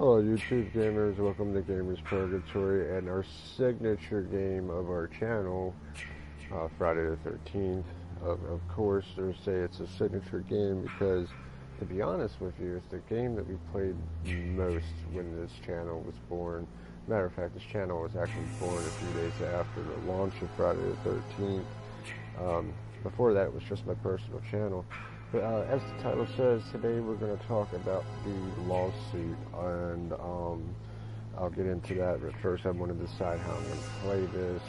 Hello YouTube gamers, welcome to Gamers Purgatory and our signature game of our channel, Friday the 13th. Of course, they say it's a signature game because, to be honest with you, it's the game that we played most when this channel was born. Matter of fact, this channel was actually born a few days after the launch of Friday the 13th. Before that, it was just my personal channel. But as the title says, today we're going to talk about the lawsuit, and I'll get into that. But first, I want to decide how I'm going to play this,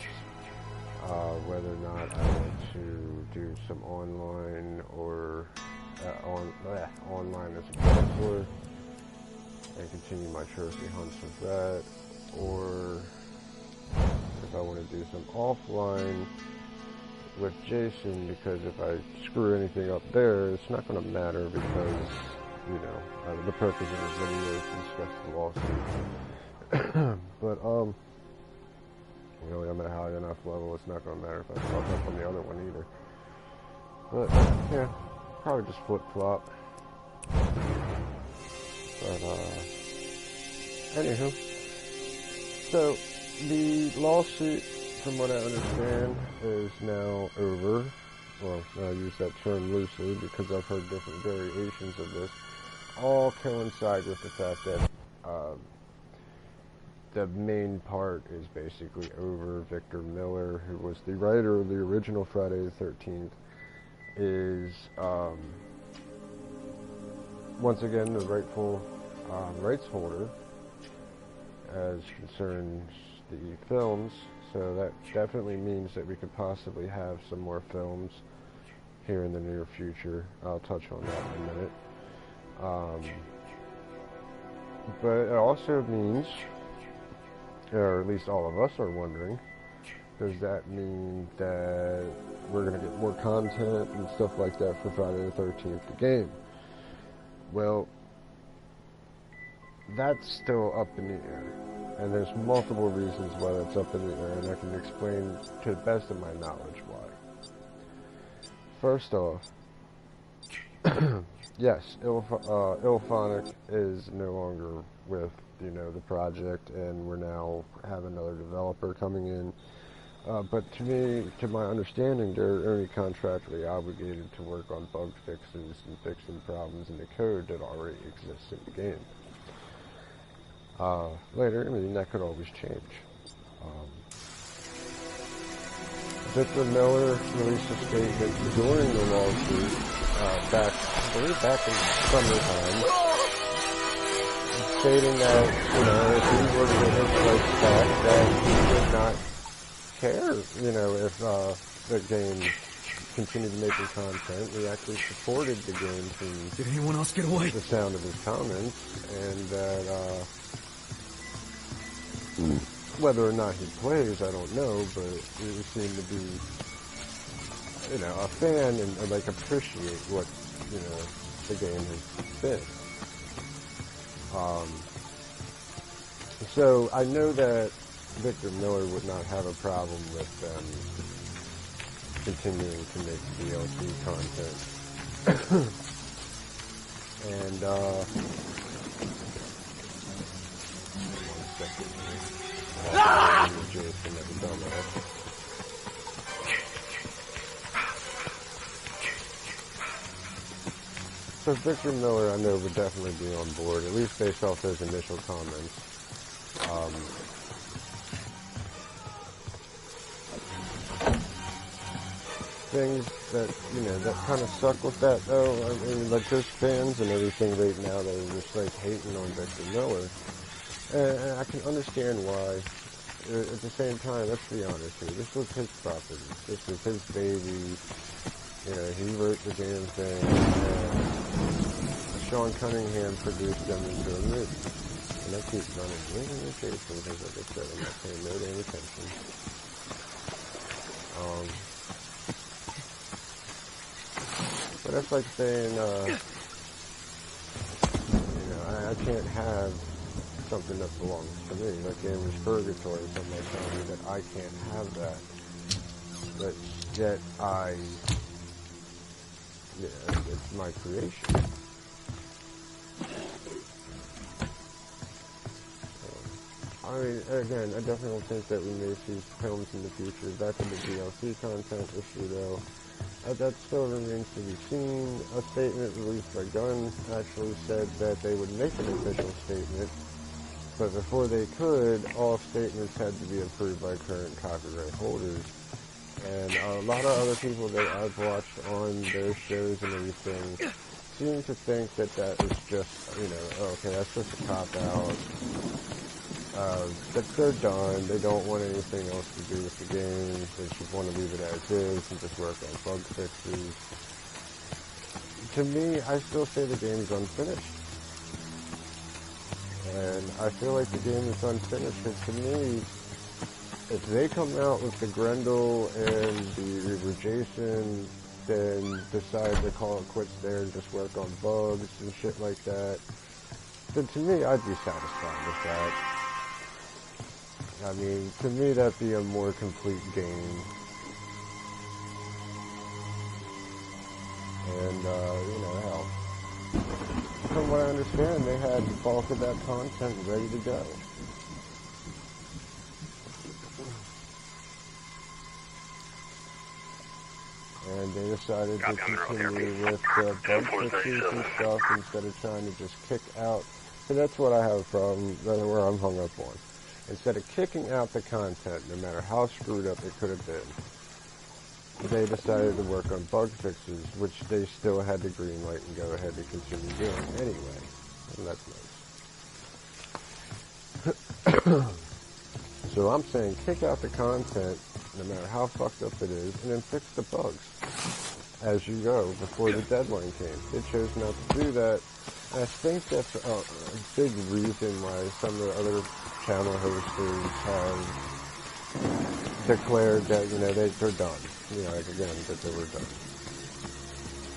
whether or not I want to do some online or online as a counselor and continue my trophy hunts with that, or if I want to do some offline with Jason, because if I screw anything up there, it's not going to matter because, you know, the purpose of this video is to discuss the lawsuit. But, really, I'm at a high enough level, it's not going to matter if I fuck up on the other one either. But, yeah, probably just flip-flop. But, anywho. So, the lawsuit, from what I understand, is now over. Well, I use that term loosely because I've heard different variations of this. All coincide with the fact that the main part is basically over. Victor Miller, who was the writer of the original Friday the 13th, is once again the rightful rights holder as concerns the films. So that definitely means that we could possibly have some more films here in the near future. I'll touch on that in a minute. But it also means, or at least all of us are wondering, does that mean that we're going to get more content and stuff like that for Friday the 13th, the game? Well, that's still up in the air. And there's multiple reasons why that's up in the air, and I can explain to the best of my knowledge why. First off, yes, Ilphonic is no longer with, you know, the project, and we're now have another developer coming in. But to me, to my understanding, they're only contractually obligated to work on bug fixes and fixing problems in the code that already exists in the game. Later, I mean, that could always change. Victor Miller released a statement during the lawsuit, I believe back in summertime, stating that, you know, if he were to get his rights back, that he would not care, you know, if the game continued making content. He actually supported the game from Did anyone else get away? The sound of his comments, and that, whether or not he plays, I don't know, but he seemed to be, you know, a fan and like appreciate what, you know, the game has been. So I know that Victor Miller would not have a problem with them continuing to make DLC content. And, so Victor Miller, I know, would definitely be on board, at least based off those initial comments. Things that, you know, that kind of suck with that, though, I mean, like, there's fans and everything right now that are just, like, hating on Victor Miller. And I can understand why. At the same time, let's be honest here, this was his property. This was his baby. You know, he wrote the damn thing, and Sean Cunningham produced them into a movie. And I keep running ringing and chasing because, like I said, I'm not paying no damn attention. But that's like saying, you know, I can't have something that belongs to me, like Gamers Purgatory. Somebody telling me that I can't have that, but yet it's my creation. I mean, again, I definitely don't think that we may see films in the future. Back in the DLC content issue, though, that still remains to be seen. A statement released by Gunn actually said that they would make an official statement, but before they could, all statements had to be approved by current copyright holders. And a lot of other people that I've watched on their shows and everything seem to think that that is just, you know, okay, that's just a cop-out. That they're done. They don't want anything else to do with the game. They just want to leave it as is and just work on bug fixes. To me, I still say the game's unfinished. And I feel like the game is unfinished because to me, if they come out with the Grendel and the Uber Jason, then decide to call it quits there and just work on bugs and shit like that, then to me, I'd be satisfied with that. I mean, to me, that'd be a more complete game. And, you know, hell, from what I understand, they had the bulk of that content ready to go. And they decided to continue with bug fixes and stuff instead of trying to just kick out. So that's what I have a problem, where I'm hung up on. Instead of kicking out the content, no matter how screwed up it could have been, they decided to work on bug fixes, which they still had the green light and go ahead and continue doing anyway. And that's nice. So I'm saying kick out the content, no matter how fucked up it is, and then fix the bugs as you go before the deadline came. They chose not to do that. And I think that's a big reason why some of the other channel hosters have declared that, you know, they're done. You know, like again, that they were done.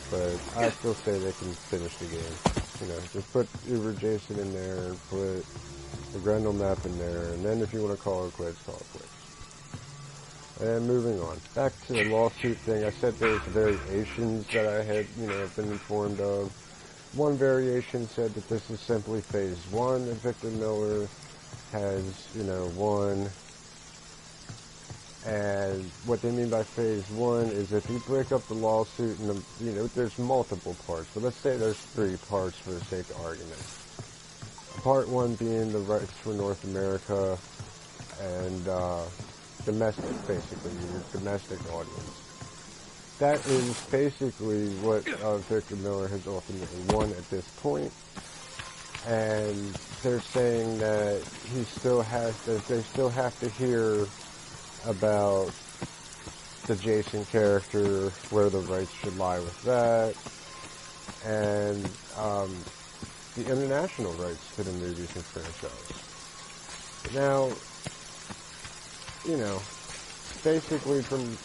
But I still say they can finish the game. You know, just put Uber Jason in there, put the Grendel map in there, and then if you want to call it quits, call it quits. And moving on. Back to the lawsuit thing, I said there's variations that I had, you know, been informed of. One variation said that this is simply phase 1 that Victor Miller has, you know, won. And what they mean by phase 1 is if you break up the lawsuit and, you know, there's multiple parts, but let's say there's 3 parts for the sake of argument. Part 1 being the rights for North America and domestic, basically, your domestic audience. That is basically what Victor Miller has ultimately won at this point. And they're saying that he still has to, they still have to hear about the Jason character, where the rights should lie with that, and the international rights to the movies and franchise. Now, you know, basically from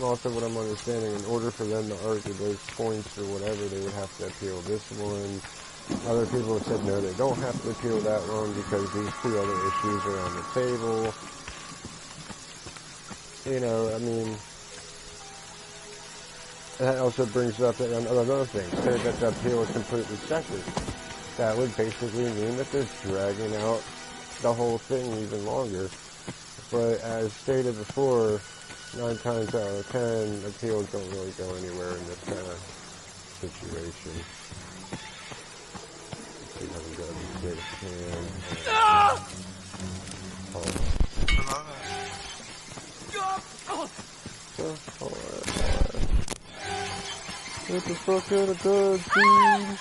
also what I'm understanding, in order for them to argue those points or whatever, they would have to appeal this one. Other people have said no, they don't have to appeal that one because these 2 other issues are on the table. You know, I mean, that also brings up another thing. Say that the appeal is completely separate. That would basically mean that they're dragging out the whole thing even longer. But as stated before, 9 times out of 10, appeals don't really go anywhere in this kind of situation. Let's see if I can go and get a can. Hold on. Get the fuck out of bed, please.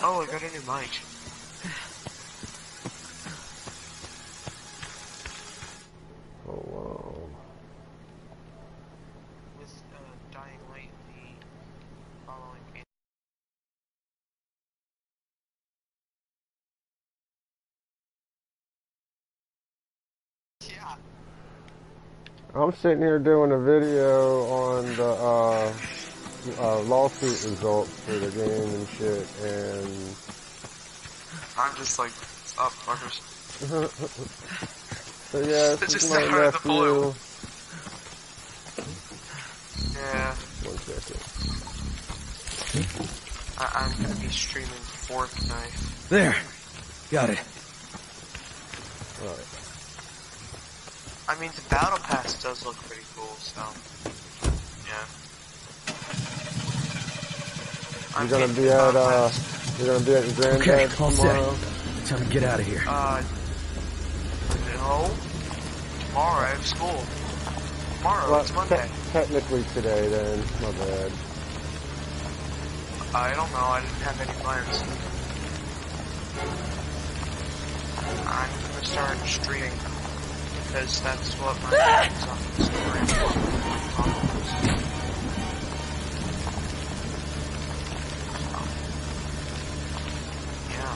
Oh, I got a new mic. Oh, wow. With Dying Light, the following game. Yeah. I'm sitting here doing a video on the lawsuit results for the game and shit, and I'm just like, up, fuckers. So yeah, It this just is my out of the blue. nephew. Yeah. 1 second. I'm gonna be streaming Fortnite. There. Got it. Alright. I mean, the battle pass does look pretty cool, so yeah. You're gonna be at your granddad's tomorrow? Time to get out of here. No. Tomorrow I have school. Tomorrow, Well, it's Monday. Technically today, then. My bad. I don't know, I didn't have any plans. I'm gonna start streaming, because that's what my plans on the story. Yeah.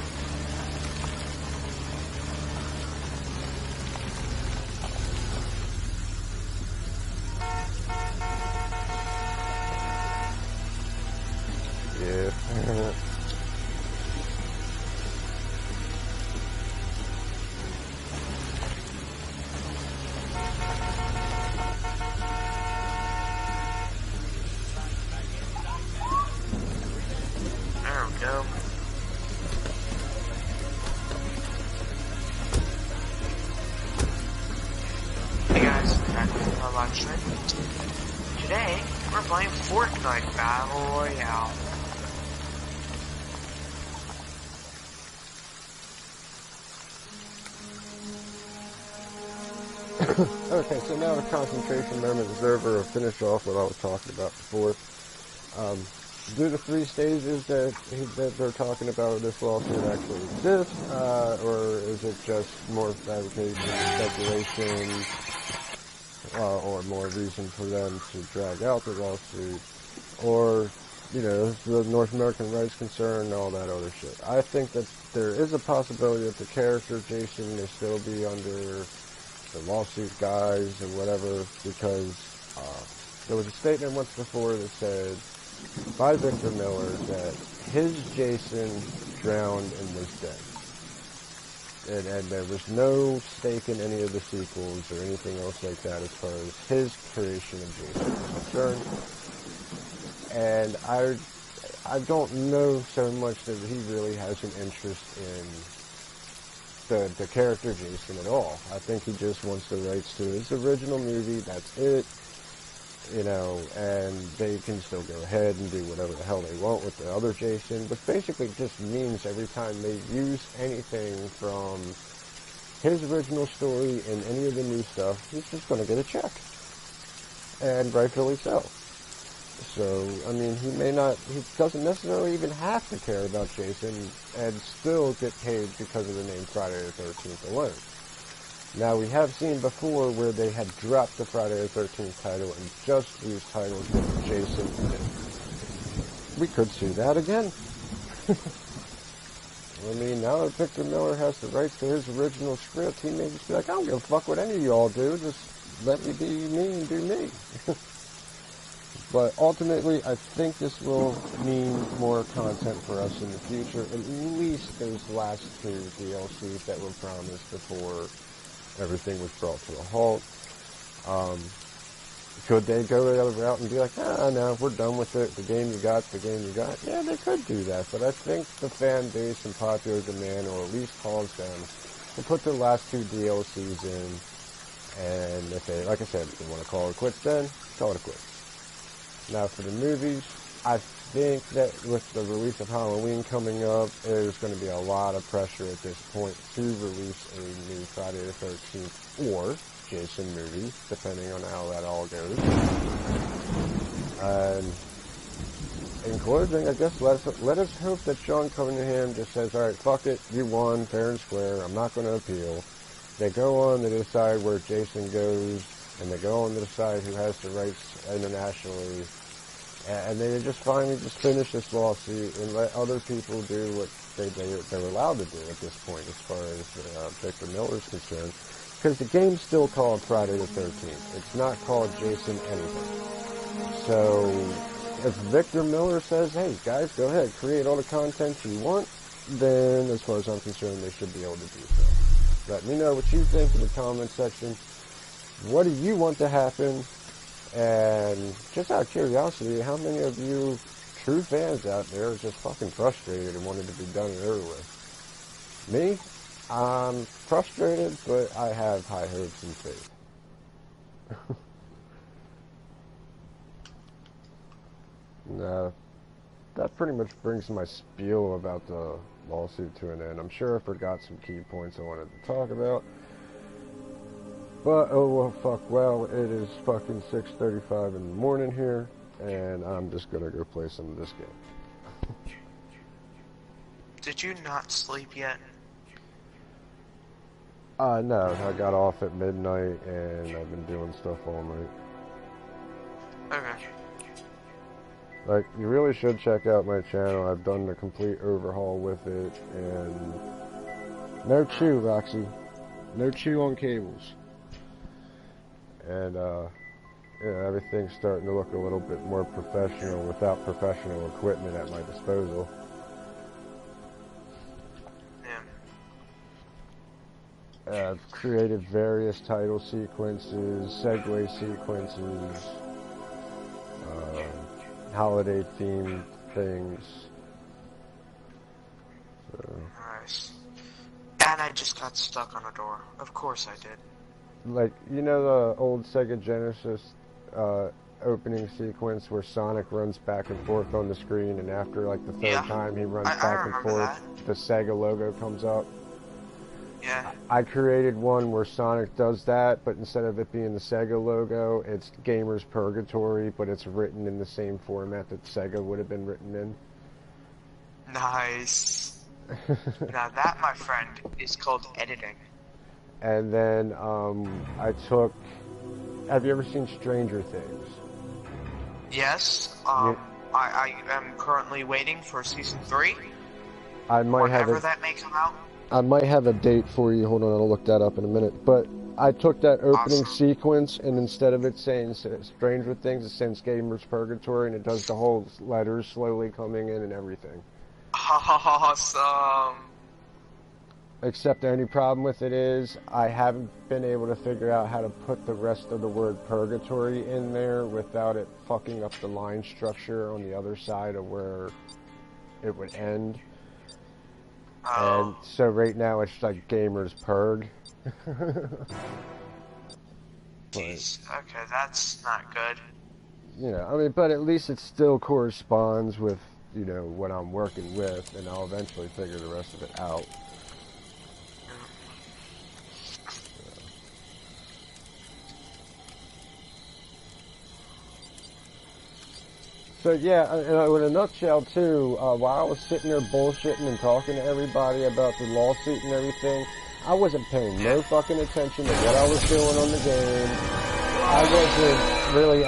Yeah. There we go. Hey guys, back with our live stream. Today, we're playing Fortnite Battle Royale. Okay, so now the concentration moment is over. I'll finish off what I was talking about before. Do the 3 stages that they're talking about this lawsuit actually exist, or is it just more fabrication, speculation, or more reason for them to drag out the lawsuit, or, you know, the North American rights concern and all that other shit? I think that there is a possibility that the character Jason may still be under the lawsuit guys or whatever, because there was a statement once before that said by Victor Miller that his Jason drowned and was dead. And there was no stake in any of the sequels or anything else like that as far as his creation of Jason is concerned. And I don't know so much that he really has an interest in the character Jason at all. I think he just wants the rights to his original movie, that's it. You know, and they can still go ahead and do whatever the hell they want with the other Jason, which basically just means every time they use anything from his original story in any of the new stuff, he's just going to get a check. And rightfully so. So, I mean, he doesn't necessarily even have to care about Jason and still get paid because of the name Friday the 13th alone. Now, we have seen before where they had dropped the Friday the 13th title and just used titles with Jason in it. We could see that again. I mean, now that Victor Miller has the rights to his original script, he may just be like, I don't give a fuck what any of y'all do, just let me be me and do me. But ultimately, I think this will mean more content for us in the future, at least those last 2 DLCs that were promised before everything was brought to a halt. Could they go the other route and be like, no, we're done with it, the game you got. Yeah, they could do that, but I think the fan base and popular demand, or at least cause them, to put the last 2 DLCs in, and if they, like I said, if they want to call it quits then, call it quits. Now for the movies, I think that with the release of Halloween coming up, there's going to be a lot of pressure at this point to release a new Friday the 13th or Jason movie, depending on how that all goes. And in closing, I guess let us hope that Sean Cunningham just says, all right, fuck it, you won, fair and square, I'm not going to appeal. They go on to decide where Jason goes, and they go on to decide who has the rights internationally, and they just finally just finish this lawsuit and let other people do what they're allowed to do at this point as far as Victor Miller is concerned, because the game's still called Friday the 13th. It's not called Jason anything. So if Victor Miller says, hey guys, go ahead, create all the content you want, then as far as I'm concerned, they should be able to do so. Let me know what you think in the comment section. What do you want to happen? And just out of curiosity, how many of you true fans out there are just fucking frustrated and wanted to be done and over with? Me? I'm frustrated, but I have high hopes and faith. Nah, that pretty much brings my spiel about the lawsuit to an end. I'm sure I forgot some key points I wanted to talk about. But, oh well, fuck, well, it is fucking 6:35 in the morning here, and I'm just gonna go play some of this game. Did you not sleep yet? No, I got off at midnight, and I've been doing stuff all night. Okay. Like, you really should check out my channel. I've done the complete overhaul with it, and no chew, Roxy. No chew on cables. And, everything's starting to look a little bit more professional without professional equipment at my disposal. Yeah. I've created various title sequences, segue sequences, holiday themed things. So. Nice. And I just got stuck on a door. Of course I did. Like, you know the old Sega Genesis opening sequence where Sonic runs back and forth on the screen, and after like the third time he runs back and forth, the Sega logo comes up? Yeah. I created one where Sonic does that, but instead of it being the Sega logo, it's Gamer's Purgatory, but it's written in the same format that Sega would have been written in. Nice. Now that, my friend, is called editing. And then I took... Have you ever seen Stranger Things? Yes. I am currently waiting for season 3. I might whenever have that may come out. I might have a date for you. Hold on, I'll look that up in a minute. But I took that opening sequence, and instead of it saying Stranger Things, it says Gamer's Purgatory, and it does the whole letters slowly coming in and everything. Awesome. Except the only problem with it is I haven't been able to figure out how to put the rest of the word purgatory in there without it fucking up the line structure on the other side of where it would end. And so right now it's like Gamer's Purg. Jeez, okay, that's not good. You know, I mean, but at least it still corresponds with, you know, what I'm working with, and I'll eventually figure the rest of it out. So yeah, in a nutshell too, while I was sitting there bullshitting and talking to everybody about the lawsuit and everything, I wasn't paying no fucking attention to what I was doing on the game. I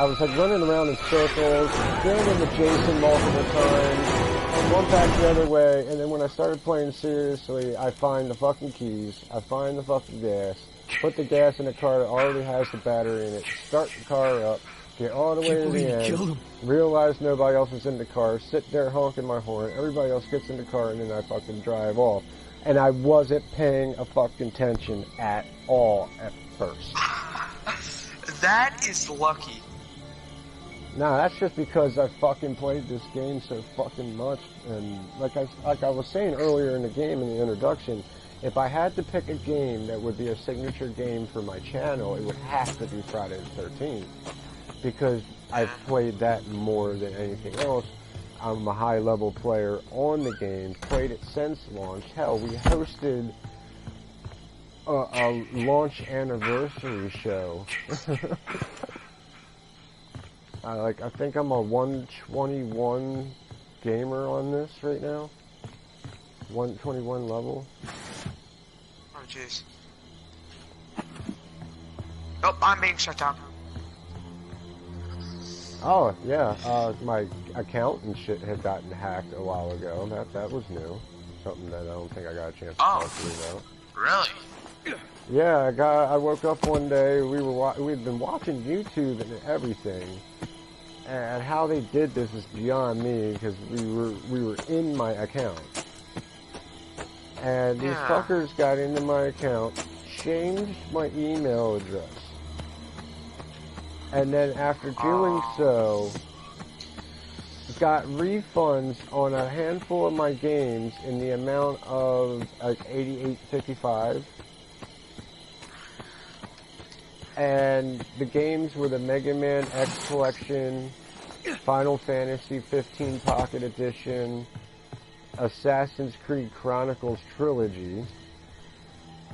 was like running around in circles, ran into Jason multiple times, one back the other way, and then when I started playing seriously, I find the fucking keys, I find the fucking gas, put the gas in the car that already has the battery in it, start the car up, get all the way to the end, realize nobody else is in the car, sit there honking my horn, everybody else gets in the car, and then I fucking drive off. And I wasn't paying a fucking attention at all at first. That is lucky. Nah, that's just because I fucking played this game so fucking much, and like I was saying earlier in the game in the introduction, if I had to pick a game that would be a signature game for my channel, it would have to be Friday the 13th. Because I've played that more than anything else. I'm a high-level player on the game, played it since launch. Hell, we hosted a launch anniversary show. I think I'm a 121 gamer on this right now. 121 level. Oh, jeez. Oh, I'm being shut down. Oh, yeah, my account and shit had gotten hacked a while ago. That was new. Something that I don't think I got a chance to talk to you about. Really? Yeah, I woke up one day, we'd been watching YouTube and everything, and how they did this is beyond me, because we were in my account. And these fuckers got into my account, changed my email address. And then after doing so, got refunds on a handful of my games in the amount of like $88.55. And the games were the Mega Man X Collection, Final Fantasy 15 Pocket Edition, Assassin's Creed Chronicles Trilogy.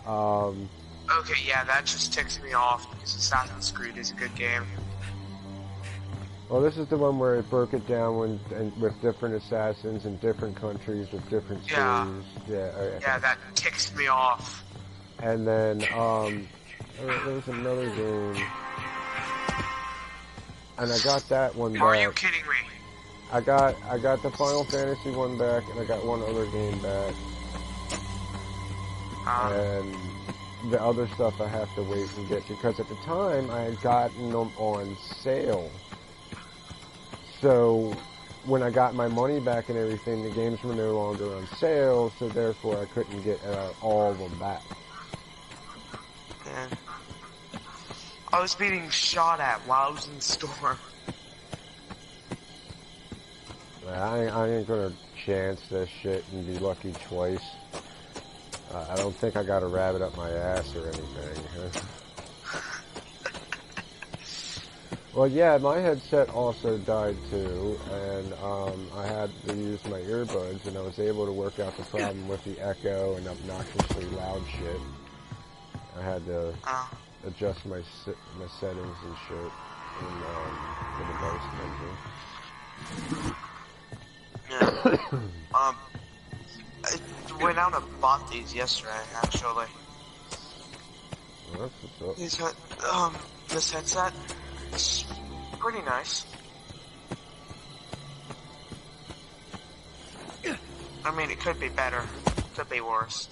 Okay, yeah, that just ticks me off because Assassin's Creed is a good game. Well, this is the one where it broke it down with different assassins in different countries with different stories. Yeah, okay. Yeah, that ticks me off. And then, there was another game. And I got that one back. Are you kidding me? I got the Final Fantasy one back, and I got one other game back. And the other stuff I have to wait and get, because at the time I had gotten them on sale. So when I got my money back and everything, the games were no longer on sale, so therefore I couldn't get all of them back. Man. I was being shot at while I was in the store. I ain't gonna chance this shit and be lucky twice. I don't think I got a rabbit up my ass or anything. Well, yeah, my headset also died too, and I had to use my earbuds, and I was able to work out the problem with the echo and obnoxiously loud shit. I had to adjust my settings and shit in the device manager. Yeah. I went out and bought these yesterday, actually. Well, that's what's up. This headset is pretty nice. I mean, it could be better, could be worse.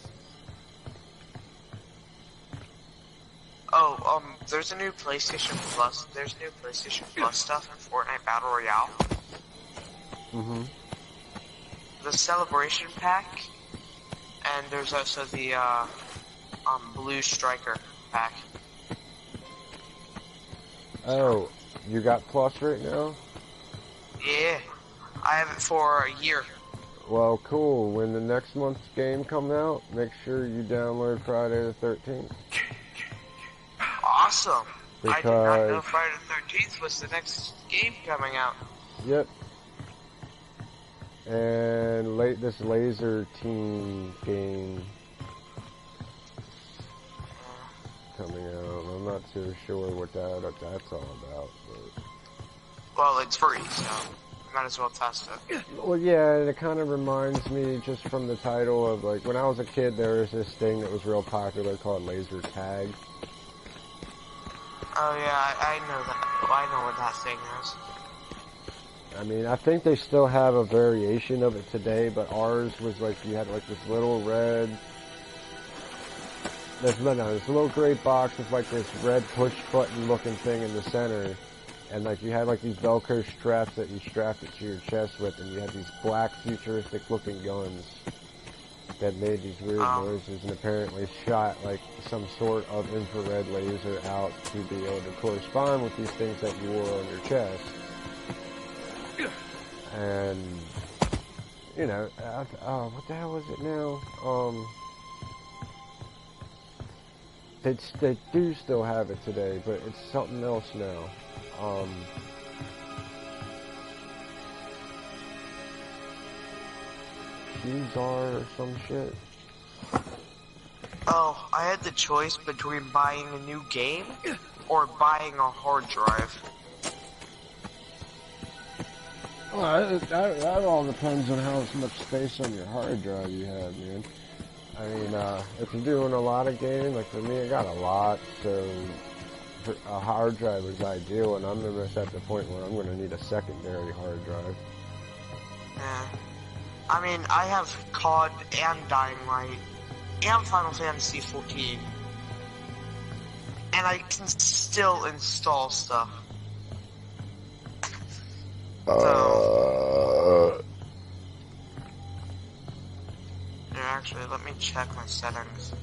Oh, there's a new PlayStation Plus. There's new PlayStation Plus stuff in Fortnite Battle Royale. Mm-hmm. The Celebration Pack, and there's also the Blue Striker Pack. Oh, you got Plus right now? Yeah, I have it for a year. Well, cool. When the next month's game comes out, make sure you download Friday the 13th. Awesome. Because... I did not know Friday the 13th was the next game coming out. Yep. And this Laser Team game coming out. I'm not too sure what that's all about. But... Well, it's free, so might as well test it. Well, yeah, and it kind of reminds me just from the title of, like, when I was a kid, there was this thing that was real popular called laser tag. Oh yeah, I know that. I know what that thing is. I mean, I think they still have a variation of it today, but ours was like, you had like this little red, this little gray box with like this red push button looking thing in the center, and like you had like these Velcro straps that you strapped it to your chest with, and you had these black futuristic looking guns that made these weird noises and apparently shot like some sort of infrared laser out to be able to correspond with these things that you wore on your chest. And, you know, what the hell was it now? They do still have it today, but it's something else now. Qzar or some shit. Oh, I had the choice between buying a new game or buying a hard drive. Well, that all depends on how much space on your hard drive you have, man. I mean, if you're doing a lot of gaming, like for me, I got a lot, so a hard drive is ideal, and I'm almost at the point where I'm going to need a secondary hard drive. Yeah. I mean, I have COD and Dying Light and Final Fantasy 14, and I can still install stuff. So, here, actually, let me check my settings.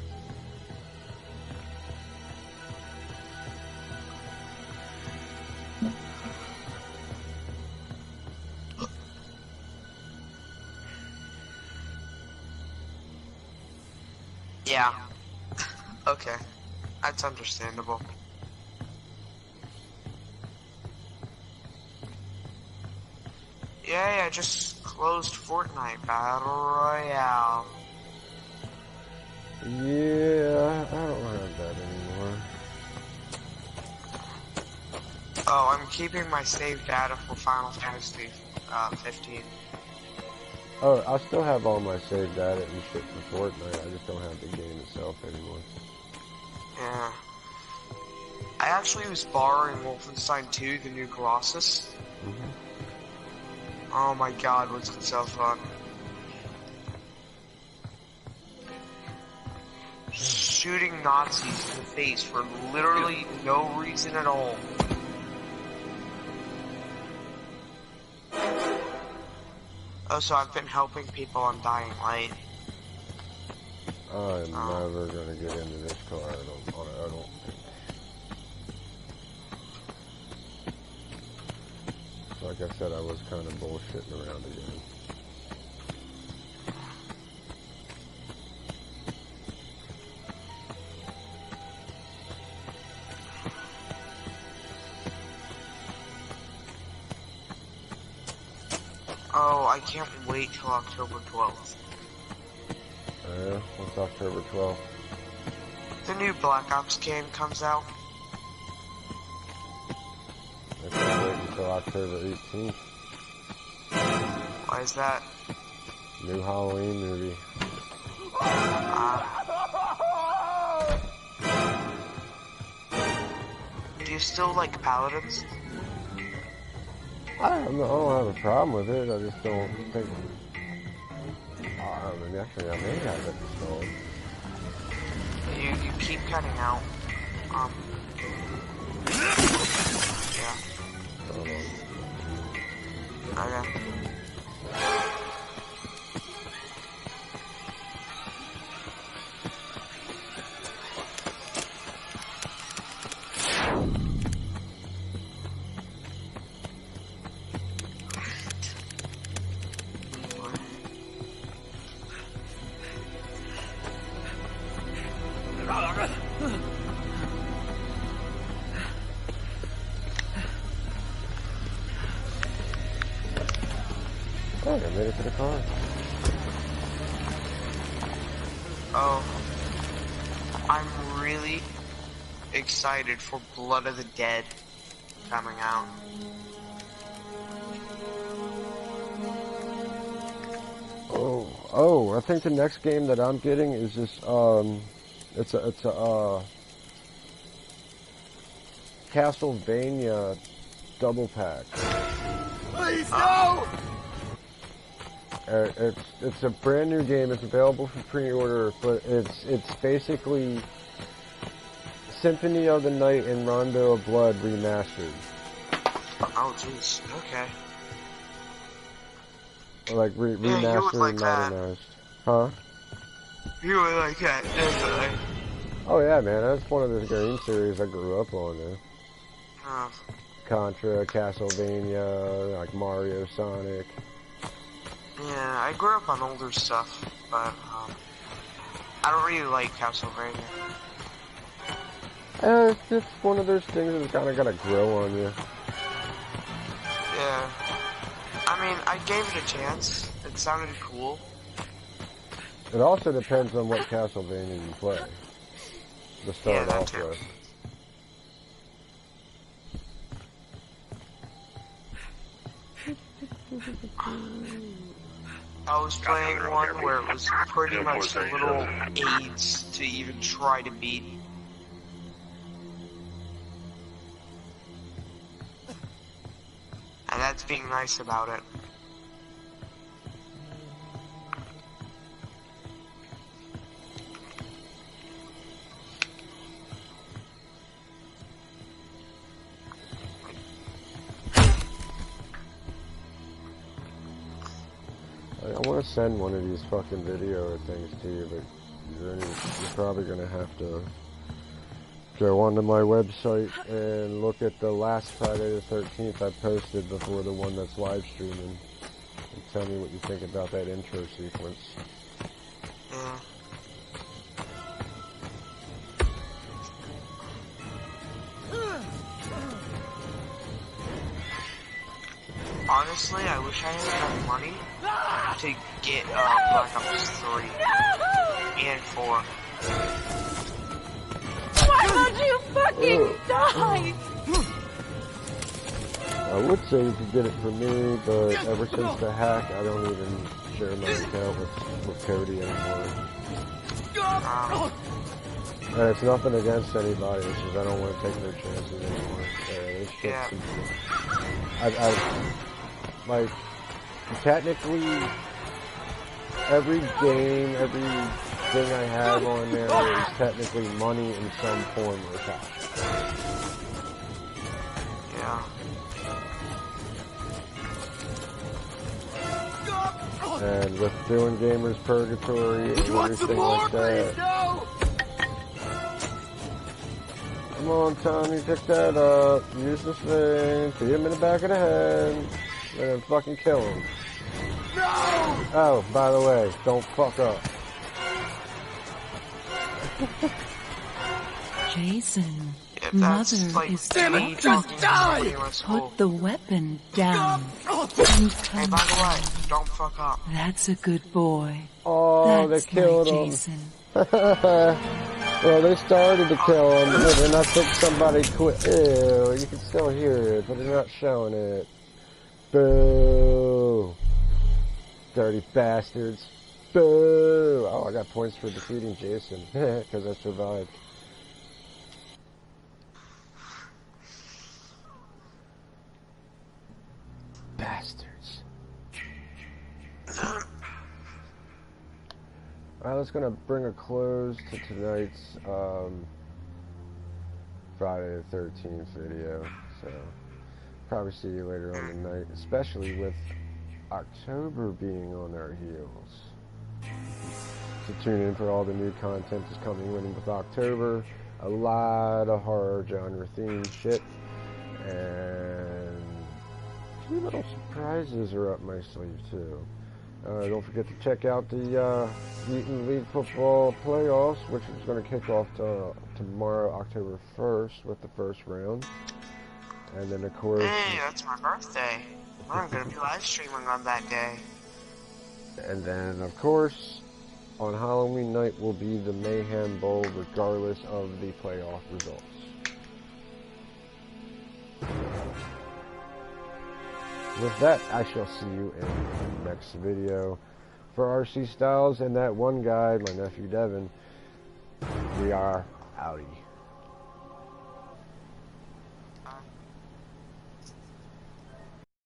Yeah. Okay. That's understandable. Yeah, I just closed Fortnite Battle Royale. Yeah, I don't have that anymore. Oh, I'm keeping my save data for Final Fantasy 15. Oh, I still have all my saved data and shit for Fortnite. I just don't have the game itself anymore. Yeah. I actually was borrowing Wolfenstein 2, the new Colossus. Oh my god, was it so fun. Shooting Nazis in the face for literally no reason at all. Oh, so I've been helping people on Dying Light. I'm never gonna get into this car. I don't think. Like I said, I was kind of bullshitting around again. Oh, I can't wait till October 12th. Yeah, what's October 12th? The new Black Ops game comes out. I can't wait until October 18th. Why is that? New Halloween movie. Do you still like Paladins? I don't have a problem with it. I just don't think. I mean, actually, I may have it installed. You keep cutting out. Yeah. Hold on. Okay. Oh, I made it to the car. Oh. I'm really excited for Blood of the Dead coming out. Oh, I think the next game that I'm getting is just, it's a Castlevania double pack. Please, no! It's a brand new game. It's available for pre-order, but it's basically Symphony of the Night and Rondo of Blood remastered. Oh, jeez. Okay. Like remastered like and that. modernized. Huh? You would like that, definitely. Oh yeah, man. That's one of the game series I grew up on, man. Contra, Castlevania, like Mario, Sonic. Yeah, I grew up on older stuff, but I don't really like Castlevania. It's one of those things that's kind of got to grow on you. Yeah. I mean, I gave it a chance. It sounded cool. It also depends on what Castlevania you play. To start that off too. with. I was playing one where it was pretty much little aids to even try to beat. And that's being nice about it. I want to send one of these fucking video things to you, but you're probably going to have to go onto my website and look at the last Friday the 13th I posted before the one that's live streaming, and tell me what you think about that intro sequence. Yeah. honestly, I wish I had enough money to get Black Ops 3 and 4. Why won't you fucking die? I would say you could get it for me, but ever since the hack, I don't even share my account with Cody anymore. And it's nothing against anybody, it's just I don't want to take their chances anymore. It's just like, technically, every game, everything I have on there is technically money in some form or fashion. Yeah. And with doing Gamers Purgatory and everything like that. Come on, Tommy, pick that up. Use this thing. Hit him in the back of the head. And then fucking kill him. No! Oh, by the way, don't fuck up. Jason, If Mother that's like is me talking to somebody in school. put the weapon down. And Hey, come by the way, on. don't fuck up. That's a good boy. Oh, That's they killed my him. Jason. Well, they started to kill him, but then I think somebody quit. Ew, you can still hear it, but they're not showing it. Boo. Dirty bastards. Boo. Oh, I got points for defeating Jason, because I survived. Bastards. Alright, that's gonna bring a close to tonight's Friday the 13th video. So, probably see you later on tonight, especially with October being on our heels. So tune in for all the new content that's coming in with October. A lot of horror genre themed shit. And a few little surprises are up my sleeve too. Don't forget to check out the Mutant League Football Playoffs, which is going to kick off tomorrow, October 1st, with the first round. And then, of course... Hey, that's my birthday. I'm going to be live streaming on that day. And then, of course, on Halloween night will be the Mayhem Bowl, regardless of the playoff results. With that, I shall see you in the next video. For RC Stylez and that one guy, my nephew Devin, we are outie.